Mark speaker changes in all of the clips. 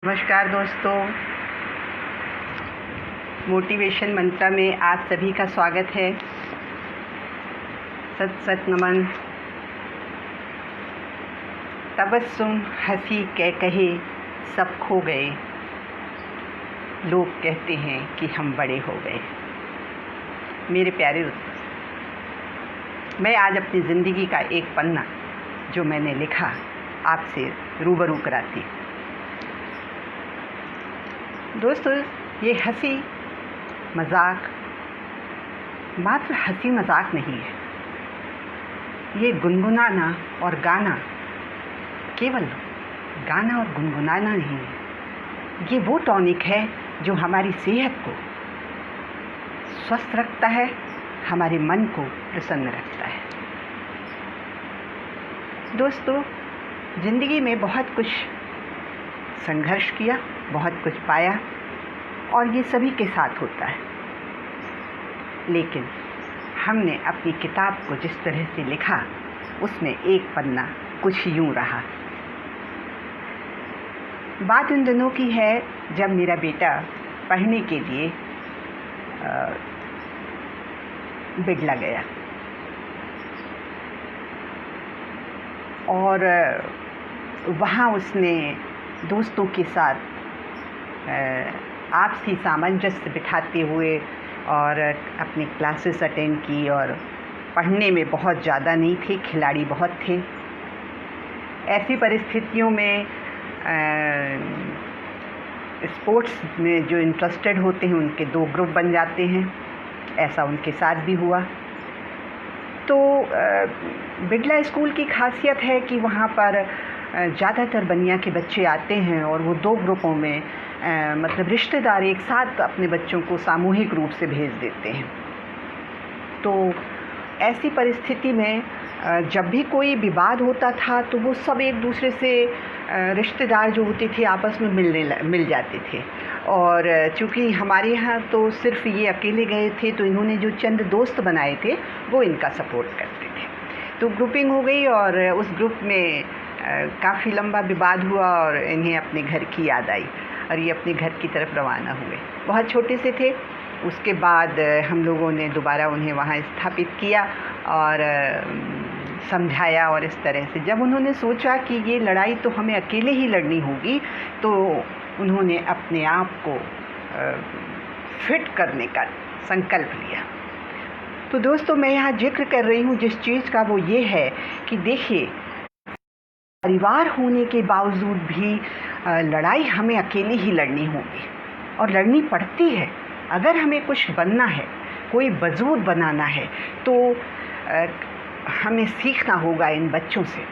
Speaker 1: नमस्कार दोस्तों, मोटिवेशन मंत्रा में आप सभी का स्वागत है। सत सत नमन। तबस्सुम हंसी कहे सब खो गए, लोग कहते हैं कि हम बड़े हो गए। मेरे प्यारे दोस्तों, मैं आज अपनी ज़िंदगी का एक पन्ना जो मैंने लिखा आपसे रूबरू कराती। दोस्तों, ये हंसी मजाक मात्र हंसी मजाक नहीं है, ये गुनगुनाना और गाना केवल गाना और गुनगुनाना नहीं है। ये वो टॉनिक है जो हमारी सेहत को स्वस्थ रखता है, हमारे मन को प्रसन्न रखता है। दोस्तों, ज़िंदगी में बहुत कुछ संघर्ष किया, बहुत कुछ पाया और ये सभी के साथ होता है, लेकिन हमने अपनी किताब को जिस तरह से लिखा उसमें एक पन्ना कुछ यूं रहा। बात उन दिनों की है जब मेरा बेटा पढ़ने के लिए बिड़ला गया और वहाँ उसने दोस्तों के साथ आपसी सामंजस्य बिठाते हुए और अपनी क्लासेस अटेंड की और पढ़ने में बहुत ज़्यादा नहीं थे, खिलाड़ी बहुत थे। ऐसी परिस्थितियों में स्पोर्ट्स में जो इंटरेस्टेड होते हैं उनके दो ग्रुप बन जाते हैं। ऐसा उनके साथ भी हुआ। तो बिड़ला स्कूल की खासियत है कि वहाँ पर ज़्यादातर बनिया के बच्चे आते हैं और वो दो ग्रुपों में मतलब रिश्तेदार एक साथ अपने बच्चों को सामूहिक रूप से भेज देते हैं। तो ऐसी परिस्थिति में जब भी कोई विवाद होता था तो वो सब एक दूसरे से रिश्तेदार जो होते थे आपस में मिल जाते थे। और चूँकि हमारे यहाँ तो सिर्फ ये अकेले गए थे तो इन्होंने जो चंद दोस्त बनाए थे वो इनका सपोर्ट करते थे। तो ग्रुपिंग हो गई और उस ग्रुप में काफ़ी लंबा विवाद हुआ और इन्हें अपने घर की याद आई और ये अपने घर की तरफ रवाना हुए। बहुत छोटे से थे। उसके बाद हम लोगों ने दोबारा उन्हें वहाँ स्थापित किया और समझाया और इस तरह से जब उन्होंने सोचा कि ये लड़ाई तो हमें अकेले ही लड़नी होगी तो उन्होंने अपने आप को फिट करने का संकल्प लिया। तो दोस्तों, मैं यहाँ जिक्र कर रही हूँ जिस चीज़ का वो ये है कि देखिए, परिवार होने के बावजूद भी लड़ाई हमें अकेले ही लड़नी होगी और लड़नी पड़ती है। अगर हमें कुछ बनना है, कोई वजूद बनाना है तो हमें सीखना होगा इन बच्चों से।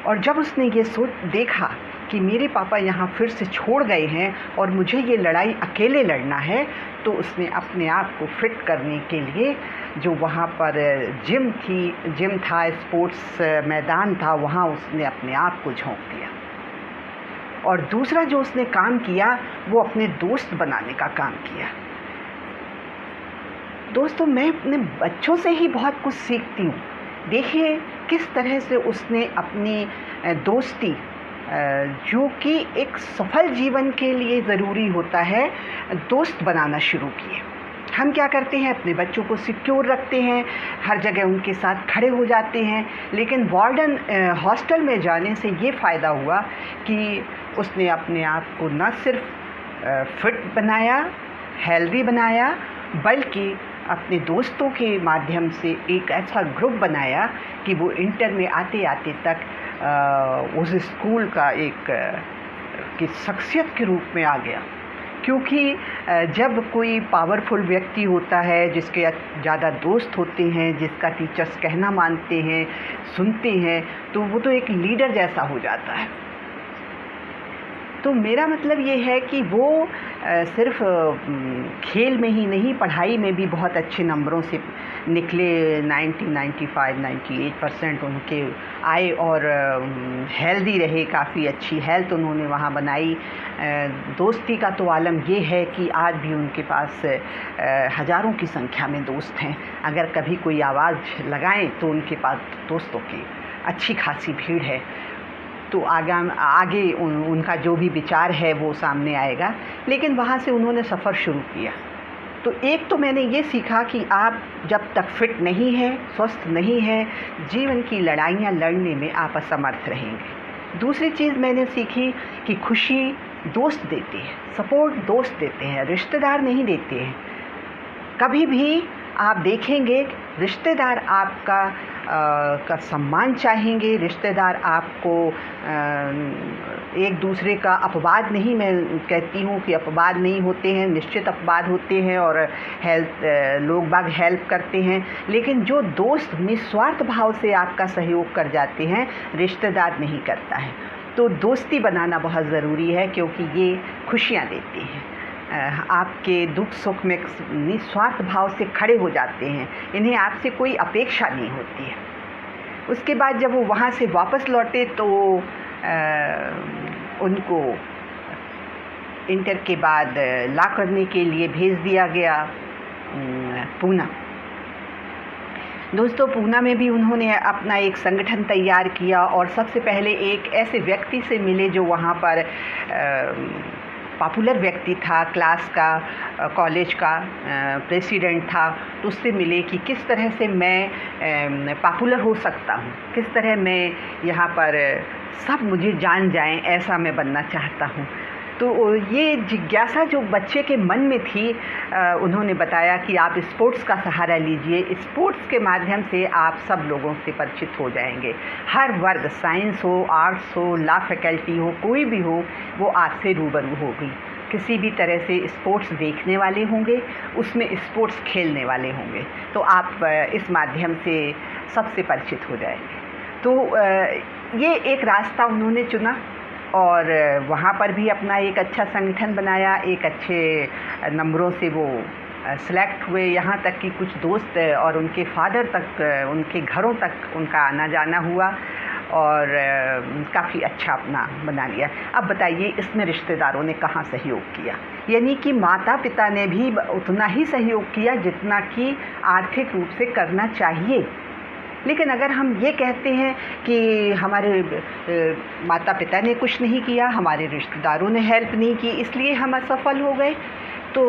Speaker 1: और जब उसने ये देखा कि मेरे पापा यहाँ फिर से छोड़ गए हैं और मुझे ये लड़ाई अकेले लड़ना है, तो उसने अपने आप को फिट करने के लिए जो वहाँ पर जिम था, स्पोर्ट्स मैदान था, वहाँ उसने अपने आप को झोंक दिया। और दूसरा जो उसने काम किया वो अपने दोस्त बनाने का काम किया। दोस्तों, मैं अपने बच्चों से ही बहुत कुछ सीखती हूँ। देखिए किस तरह से उसने अपनी दोस्ती जो कि एक सफल जीवन के लिए ज़रूरी होता है, दोस्त बनाना शुरू किए। हम क्या करते हैं, अपने बच्चों को सिक्योर रखते हैं, हर जगह उनके साथ खड़े हो जाते हैं, लेकिन वार्डन हॉस्टल में जाने से ये फ़ायदा हुआ कि उसने अपने आप को न सिर्फ फिट बनाया, हेल्दी बनाया, बल्कि अपने दोस्तों के माध्यम से एक ऐसा ग्रुप बनाया कि वो इंटर में आते आते तक उस स्कूल का एक की शख्सियत के रूप में आ गया। क्योंकि जब कोई पावरफुल व्यक्ति होता है, जिसके ज़्यादा दोस्त होते हैं, जिसका टीचर्स कहना मानते हैं, सुनते हैं, तो वो तो एक लीडर जैसा हो जाता है। तो मेरा मतलब ये है कि वो सिर्फ खेल में ही नहीं, पढ़ाई में भी बहुत अच्छे नंबरों से निकले। 95, 98% उनके आए और हेल्दी रहे, काफ़ी अच्छी हेल्थ उन्होंने वहाँ बनाई। दोस्ती का तो आलम ये है कि आज भी उनके पास हज़ारों की संख्या में दोस्त हैं। अगर कभी कोई आवाज़ लगाएं तो उनके पास दोस्तों की अच्छी खासी भीड़ है। तो आगे उनका जो भी विचार है वो सामने आएगा। लेकिन वहाँ से उन्होंने सफ़र शुरू किया। तो एक तो मैंने ये सीखा कि आप जब तक फिट नहीं हैं, स्वस्थ नहीं हैं, जीवन की लड़ाइयाँ लड़ने में आप असमर्थ रहेंगे। दूसरी चीज़ मैंने सीखी कि खुशी दोस्त देते हैं, सपोर्ट दोस्त देते हैं, रिश्तेदार नहीं देते हैं। कभी भी आप देखेंगे रिश्तेदार आपका का सम्मान चाहेंगे, रिश्तेदार आपको एक दूसरे का अपवाद नहीं, मैं कहती हूँ कि अपवाद नहीं होते हैं, निश्चित अपवाद होते हैं और लोग बाग हेल्प करते हैं। लेकिन जो दोस्त निस्वार्थ भाव से आपका सहयोग कर जाते हैं, रिश्तेदार नहीं करता है। तो दोस्ती बनाना बहुत ज़रूरी है, क्योंकि ये खुशियाँ देती हैं, आपके दुख सुख में निस्वार्थ भाव से खड़े हो जाते हैं, इन्हें आपसे कोई अपेक्षा नहीं होती है। उसके बाद जब वो वहाँ से वापस लौटे तो उनको इंटर के बाद लॉ करने के लिए भेज दिया गया पूना। दोस्तों, पूना में भी उन्होंने अपना एक संगठन तैयार किया और सबसे पहले एक ऐसे व्यक्ति से मिले जो वहाँ पर पॉपुलर व्यक्ति था, क्लास का, कॉलेज का प्रेसिडेंट था। तो उससे मिले कि किस तरह से मैं पॉपुलर हो सकता हूँ, किस तरह मैं यहाँ पर सब मुझे जान जाएं, ऐसा मैं बनना चाहता हूँ। तो ये जिज्ञासा जो बच्चे के मन में थी, उन्होंने बताया कि आप स्पोर्ट्स का सहारा लीजिए, स्पोर्ट्स के माध्यम से आप सब लोगों से परिचित हो जाएंगे। हर वर्ग, साइंस हो, आर्ट्स हो, लॉ फैकल्टी हो, कोई भी हो, वो आपसे रूबरू होगी। किसी भी तरह से स्पोर्ट्स देखने वाले होंगे, उसमें स्पोर्ट्स खेलने वाले होंगे, तो आप इस माध्यम से सबसे परिचित हो जाएंगे। तो ये एक रास्ता उन्होंने चुना और वहाँ पर भी अपना एक अच्छा संगठन बनाया। एक अच्छे नंबरों से वो सेलेक्ट हुए, यहाँ तक कि कुछ दोस्त और उनके फादर तक, उनके घरों तक उनका आना जाना हुआ और काफ़ी अच्छा अपना बना लिया। अब बताइए, इसमें रिश्तेदारों ने कहाँ सहयोग किया? यानी कि माता पिता ने भी उतना ही सहयोग किया जितना कि आर्थिक रूप से करना चाहिए। लेकिन अगर हम ये कहते हैं कि हमारे माता पिता ने कुछ नहीं किया, हमारे रिश्तेदारों ने हेल्प नहीं की, इसलिए हम असफल हो गए, तो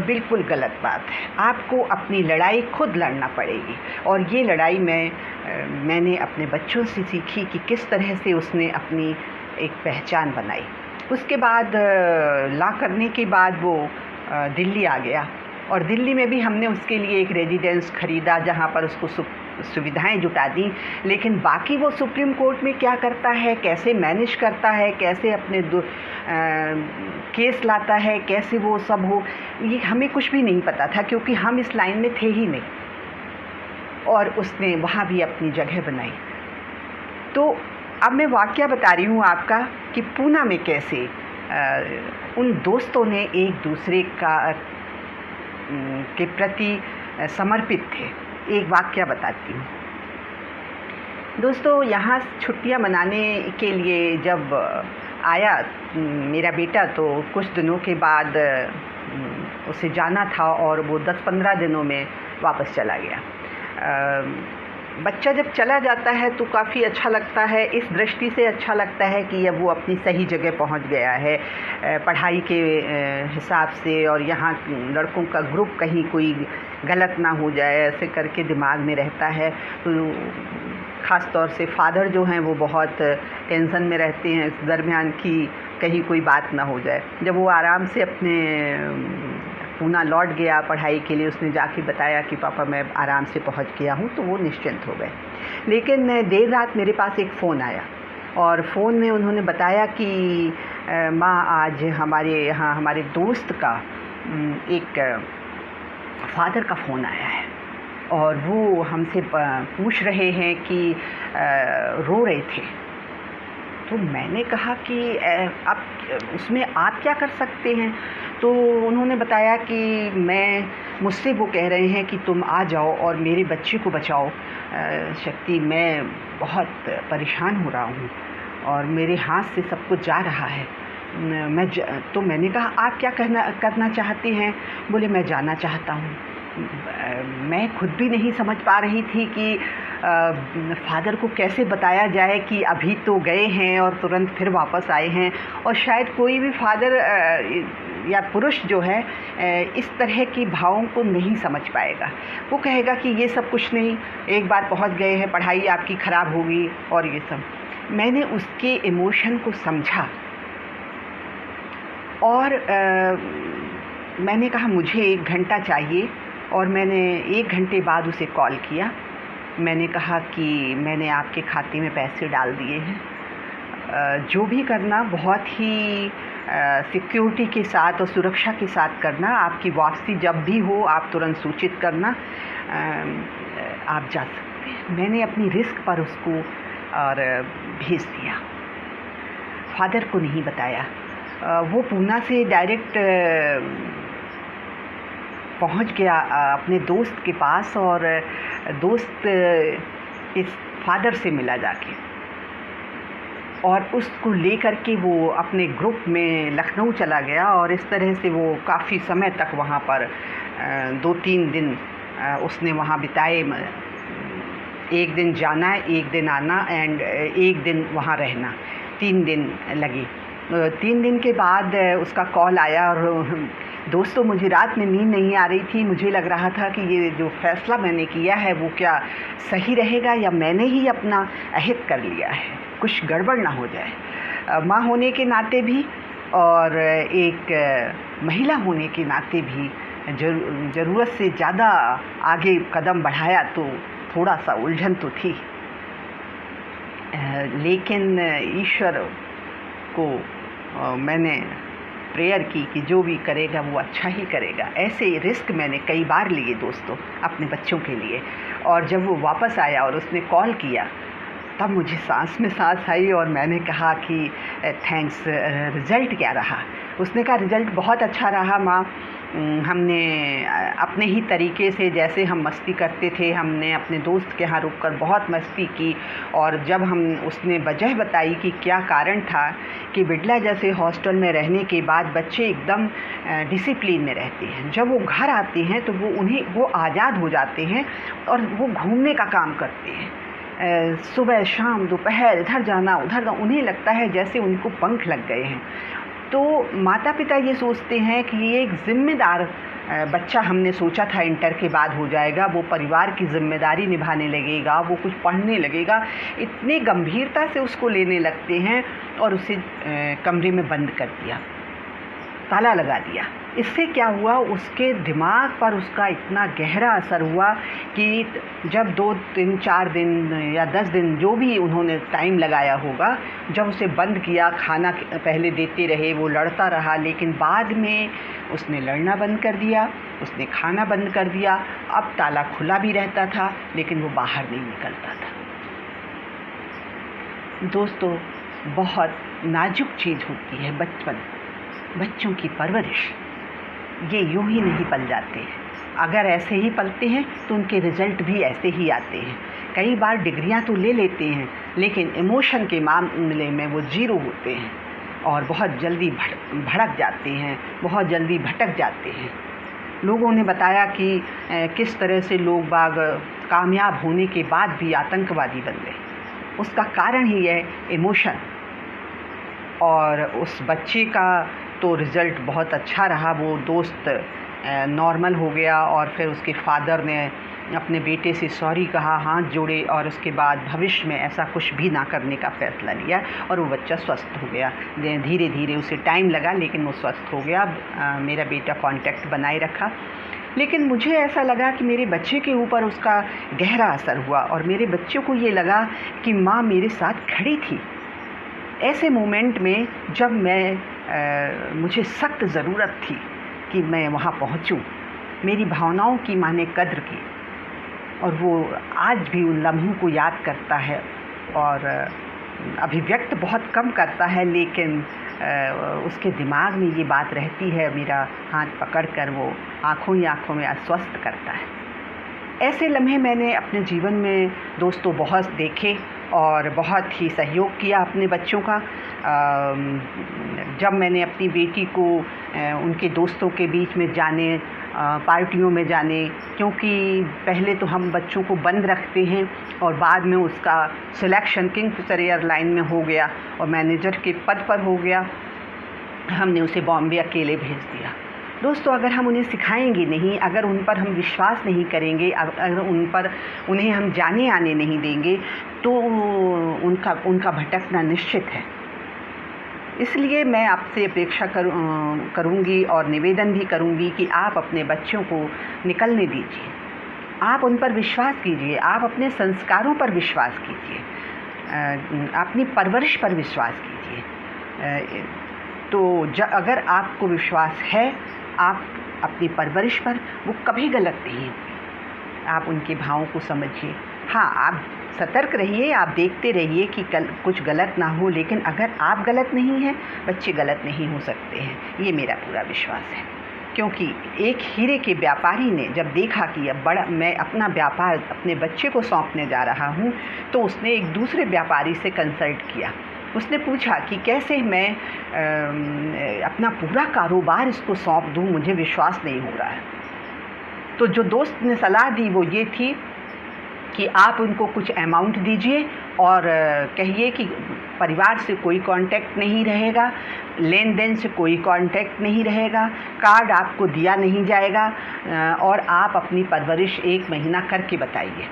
Speaker 1: बिल्कुल गलत बात है। आपको अपनी लड़ाई खुद लड़ना पड़ेगी और ये लड़ाई मैंने अपने बच्चों से सीखी कि किस तरह से उसने अपनी एक पहचान बनाई। उसके बाद लॉ करने के बाद वो दिल्ली आ गया और दिल्ली में भी हमने उसके लिए एक रेजिडेंस ख़रीदा जहाँ पर उसको सुविधाएं जुटा दी। लेकिन बाकी वो सुप्रीम कोर्ट में क्या करता है, कैसे मैनेज करता है, कैसे अपने केस लाता है, कैसे वो सब हो, ये हमें कुछ भी नहीं पता था, क्योंकि हम इस लाइन में थे ही नहीं। और उसने वहाँ भी अपनी जगह बनाई। तो अब मैं वाक़या बता रही हूँ आपका कि पूना में कैसे उन दोस्तों ने एक दूसरे के प्रति समर्पित थे। एक वाक़या बताती हूँ। दोस्तों, यहाँ छुट्टियाँ मनाने के लिए जब आया मेरा बेटा, तो कुछ दिनों के बाद उसे जाना था और वो 10-15 दिनों में वापस चला गया। बच्चा जब चला जाता है तो काफ़ी अच्छा लगता है। इस दृष्टि से अच्छा लगता है कि अब वो अपनी सही जगह पहुंच गया है पढ़ाई के हिसाब से, और यहाँ लड़कों का ग्रुप कहीं कोई गलत ना हो जाए, ऐसे करके दिमाग में रहता है। तो ख़ास तौर से फादर जो हैं वो बहुत टेंशन में रहते हैं इस दरमियान कि कहीं कोई बात ना हो जाए। जब वो आराम से अपने पूना लौट गया पढ़ाई के लिए, उसने जाके बताया कि पापा मैं आराम से पहुंच गया हूं, तो वो निश्चिंत हो गए। लेकिन देर रात मेरे पास एक फ़ोन आया और फ़ोन में उन्होंने बताया कि माँ, आज हमारे यहाँ हमारे दोस्त का एक फादर का फ़ोन आया है और वो हमसे पूछ रहे हैं कि रो रहे थे। तो मैंने कहा कि अब उसमें आप क्या कर सकते हैं? तो उन्होंने बताया कि मुझसे वो कह रहे हैं कि तुम आ जाओ और मेरे बच्चे को बचाओ। शक्ति, मैं बहुत परेशान हो रहा हूँ और मेरे हाथ से सब कुछ जा रहा है। तो मैंने कहा, आप क्या करना चाहते हैं? बोले, मैं जाना चाहता हूँ। मैं खुद भी नहीं समझ पा रही थी कि फ़ादर को कैसे बताया जाए कि अभी तो गए हैं और तुरंत फिर वापस आए हैं। और शायद कोई भी फ़ादर या पुरुष जो है इस तरह की भावों को नहीं समझ पाएगा। वो कहेगा कि ये सब कुछ नहीं, एक बार पहुंच गए हैं, पढ़ाई आपकी ख़राब होगी और ये सब। मैंने उसके इमोशन को समझा और मैंने कहा मुझे 1 घंटा चाहिए, और मैंने 1 घंटे बाद उसे कॉल किया। मैंने कहा कि मैंने आपके खाते में पैसे डाल दिए हैं, जो भी करना बहुत ही सिक्योरिटी के साथ और सुरक्षा के साथ करना। आपकी वापसी जब भी हो आप तुरंत सूचित करना, आप जा सकते हैं। मैंने अपनी रिस्क पर उसको और भेज दिया, फादर को नहीं बताया। वो पूना से डायरेक्ट पहुंच गया अपने दोस्त के पास, और दोस्त इस फादर से मिला जाके, और उसको लेकर के वो अपने ग्रुप में लखनऊ चला गया। और इस तरह से वो काफ़ी समय तक वहाँ पर 2-3 दिन उसने वहाँ बिताए। 1 दिन जाना, 1 दिन आना एंड 1 दिन वहाँ रहना, 3 दिन लगे। 3 दिन के बाद उसका कॉल आया, और दोस्तों मुझे रात में नींद नहीं आ रही थी। मुझे लग रहा था कि ये जो फ़ैसला मैंने किया है वो क्या सही रहेगा, या मैंने ही अपना अहित कर लिया है, कुछ गड़बड़ ना हो जाए। माँ होने के नाते भी और एक महिला होने के नाते भी ज़रूरत से ज़्यादा आगे कदम बढ़ाया तो थोड़ा सा उलझन तो थी। लेकिन ईश्वर को मैंने प्रेयर की कि जो भी करेगा वो अच्छा ही करेगा। ऐसे रिस्क मैंने कई बार लिए दोस्तों अपने बच्चों के लिए। और जब वो वापस आया और उसने कॉल किया, तब मुझे सांस में सांस आई, और मैंने कहा कि थैंक्स। रिज़ल्ट क्या रहा? उसने कहा रिज़ल्ट बहुत अच्छा रहा माँ। हमने अपने ही तरीके से, जैसे हम मस्ती करते थे, हमने अपने दोस्त के यहाँ रुककर बहुत मस्ती की। और जब उसने वजह बताई कि क्या कारण था कि बिड़ला जैसे हॉस्टल में रहने के बाद बच्चे एकदम डिसिप्लिन में रहते हैं। जब वो घर आते हैं तो वो आज़ाद हो जाते हैं और वो घूमने का काम करते हैं। सुबह शाम दोपहर इधर जाना उधर जाना, उन्हें लगता है जैसे उनको पंख लग गए हैं। तो माता पिता ये सोचते हैं कि ये एक ज़िम्मेदार बच्चा हमने सोचा था इंटर के बाद हो जाएगा, वो परिवार की ज़िम्मेदारी निभाने लगेगा, वो कुछ पढ़ने लगेगा। इतनी गंभीरता से उसको लेने लगते हैं और उसे कमरे में बंद कर दिया, ताला लगा दिया। इससे क्या हुआ, उसके दिमाग पर उसका इतना गहरा असर हुआ कि जब 2-3-4 दिन या 10 दिन जो भी उन्होंने टाइम लगाया होगा, जब उसे बंद किया, खाना पहले देते रहे, वो लड़ता रहा, लेकिन बाद में उसने लड़ना बंद कर दिया, उसने खाना बंद कर दिया। अब ताला खुला भी रहता था लेकिन वो बाहर नहीं निकलता था। दोस्तों, बहुत नाजुक चीज़ होती है बचपन, बच्चों की परवरिश। ये यूं ही नहीं पल जाते हैं। अगर ऐसे ही पलते हैं तो उनके रिज़ल्ट भी ऐसे ही आते हैं। कई बार डिग्रियां तो ले लेते हैं लेकिन इमोशन के मामले में वो ज़ीरो होते हैं और बहुत जल्दी भड़क जाते हैं, बहुत जल्दी भटक जाते हैं। लोगों ने बताया कि किस तरह से लोग बाग कामयाब होने के बाद भी आतंकवादी बन गए। उसका कारण ही है इमोशन। और उस बच्चे का तो रिज़ल्ट बहुत अच्छा रहा, वो दोस्त नॉर्मल हो गया और फिर उसके फादर ने अपने बेटे से सॉरी कहा, हाथ जोड़े और उसके बाद भविष्य में ऐसा कुछ भी ना करने का फ़ैसला लिया और वो बच्चा स्वस्थ हो गया। धीरे धीरे उसे टाइम लगा लेकिन वो स्वस्थ हो गया। मेरा बेटा कांटेक्ट बनाए रखा। लेकिन मुझे ऐसा लगा कि मेरे बच्चे के ऊपर उसका गहरा असर हुआ और मेरे बच्चे को ये लगा कि माँ मेरे साथ खड़ी थी ऐसे मोमेंट में जब मुझे सख्त ज़रूरत थी कि मैं वहाँ पहुँचूँ। मेरी भावनाओं की माँ ने कद्र की और वो आज भी उन लम्हों को याद करता है और अभिव्यक्त बहुत कम करता है, लेकिन उसके दिमाग में ये बात रहती है। मेरा हाथ पकड़कर वो आँखों ही आँखों में आश्वस्त करता है। ऐसे लम्हे मैंने अपने जीवन में दोस्तों बहुत देखे और बहुत ही सहयोग किया अपने बच्चों का। जब मैंने अपनी बेटी को उनके दोस्तों के बीच में जाने, पार्टियों में जाने, क्योंकि पहले तो हम बच्चों को बंद रखते हैं और बाद में उसका सिलेक्शन किंगफिशर एयरलाइन में हो गया और मैनेजर के पद पर हो गया, हमने उसे बॉम्बे अकेले भेज दिया। दोस्तों, अगर हम उन्हें सिखाएंगे नहीं, अगर उन पर हम विश्वास नहीं करेंगे, अगर उन्हें हम जाने आने नहीं देंगे तो उनका भटकना निश्चित है। इसलिए मैं आपसे अपेक्षा करूँगी और निवेदन भी करूँगी कि आप अपने बच्चों को निकलने दीजिए, आप उन पर विश्वास कीजिए, आप अपने संस्कारों पर विश्वास कीजिए, अपनी परवरिश पर विश्वास कीजिए। तो अगर आपको विश्वास है आप अपनी परवरिश पर, वो कभी गलत नहीं होगी। आप उनके भावों को समझिए। हाँ, आप सतर्क रहिए, आप देखते रहिए कि कुछ गलत ना हो, लेकिन अगर आप गलत नहीं हैं, बच्चे गलत नहीं हो सकते हैं, ये मेरा पूरा विश्वास है। क्योंकि एक हीरे के व्यापारी ने जब देखा कि अब मैं अपना व्यापार अपने बच्चे को सौंपने जा रहा हूँ, तो उसने एक दूसरे व्यापारी से कंसल्ट किया। उसने पूछा कि कैसे मैं अपना पूरा कारोबार इसको सौंप दूँ, मुझे विश्वास नहीं हो रहा है। तो जो दोस्त ने सलाह दी वो ये थी कि आप उनको कुछ अमाउंट दीजिए और कहिए कि परिवार से कोई कांटेक्ट नहीं रहेगा, लेन देन से कोई कांटेक्ट नहीं रहेगा, कार्ड आपको दिया नहीं जाएगा और आप अपनी परवरिश 1 महीना करके बताइए।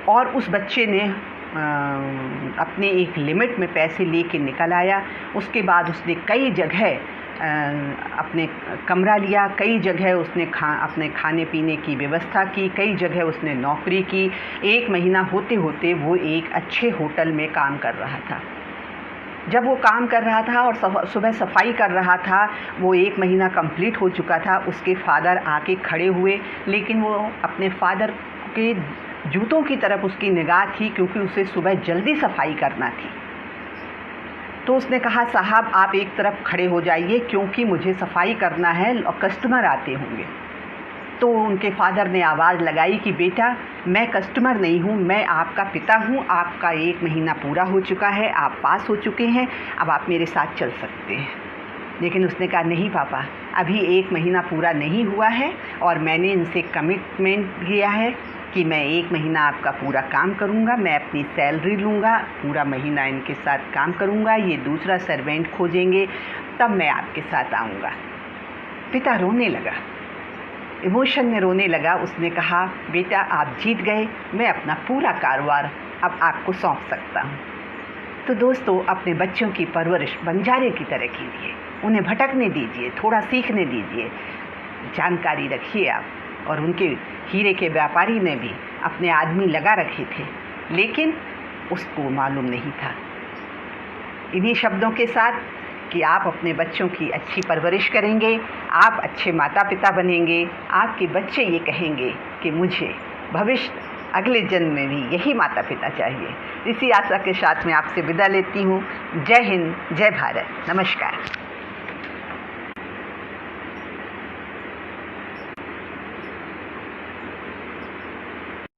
Speaker 1: और उस बच्चे ने अपने एक लिमिट में पैसे लेके निकल आया। उसके बाद उसने कई जगह अपने कमरा लिया, कई जगह उसने अपने खाने पीने की व्यवस्था की, कई जगह उसने नौकरी की। 1 महीना होते होते वो एक अच्छे होटल में काम कर रहा था। जब वो काम कर रहा था और सुबह सफाई कर रहा था, वो 1 महीना कंप्लीट हो चुका था। उसके फादर आके खड़े हुए, लेकिन वो अपने फादर के जूतों की तरफ उसकी निगाह थी, क्योंकि उसे सुबह जल्दी सफाई करना थी। तो उसने कहा, साहब आप एक तरफ खड़े हो जाइए, क्योंकि मुझे सफाई करना है और कस्टमर आते होंगे। तो उनके फादर ने आवाज़ लगाई कि बेटा, मैं कस्टमर नहीं हूँ, मैं आपका पिता हूँ, आपका 1 महीना पूरा हो चुका है, आप पास हो चुके हैं, अब आप मेरे साथ चल सकते हैं। लेकिन उसने कहा, नहीं पापा, अभी 1 महीना पूरा नहीं हुआ है और मैंने इनसे कमिटमेंट किया है कि मैं 1 महीना आपका पूरा काम करूँगा, मैं अपनी सैलरी लूँगा, पूरा महीना इनके साथ काम करूँगा, ये दूसरा सर्वेंट खोजेंगे, तब मैं आपके साथ आऊँगा। पिता रोने लगा, इमोशन में रोने लगा। उसने कहा, बेटा आप जीत गए, मैं अपना पूरा कारोबार अब आपको सौंप सकता हूँ। तो दोस्तों, अपने बच्चों की परवरिश बंजारे की तरह कीजिए, उन्हें भटकने दीजिए, थोड़ा सीखने दीजिए, जानकारी रखिए आप। और उनके हीरे के व्यापारी ने भी अपने आदमी लगा रखे थे, लेकिन उसको मालूम नहीं था। इन्हीं शब्दों के साथ कि आप अपने बच्चों की अच्छी परवरिश करेंगे, आप अच्छे माता पिता बनेंगे, आपके बच्चे ये कहेंगे कि मुझे भविष्य अगले जन्म में भी यही माता पिता चाहिए। इसी आशा के साथ मैं आपसे विदा लेती हूँ। जय हिंद, जय भारत, नमस्कार।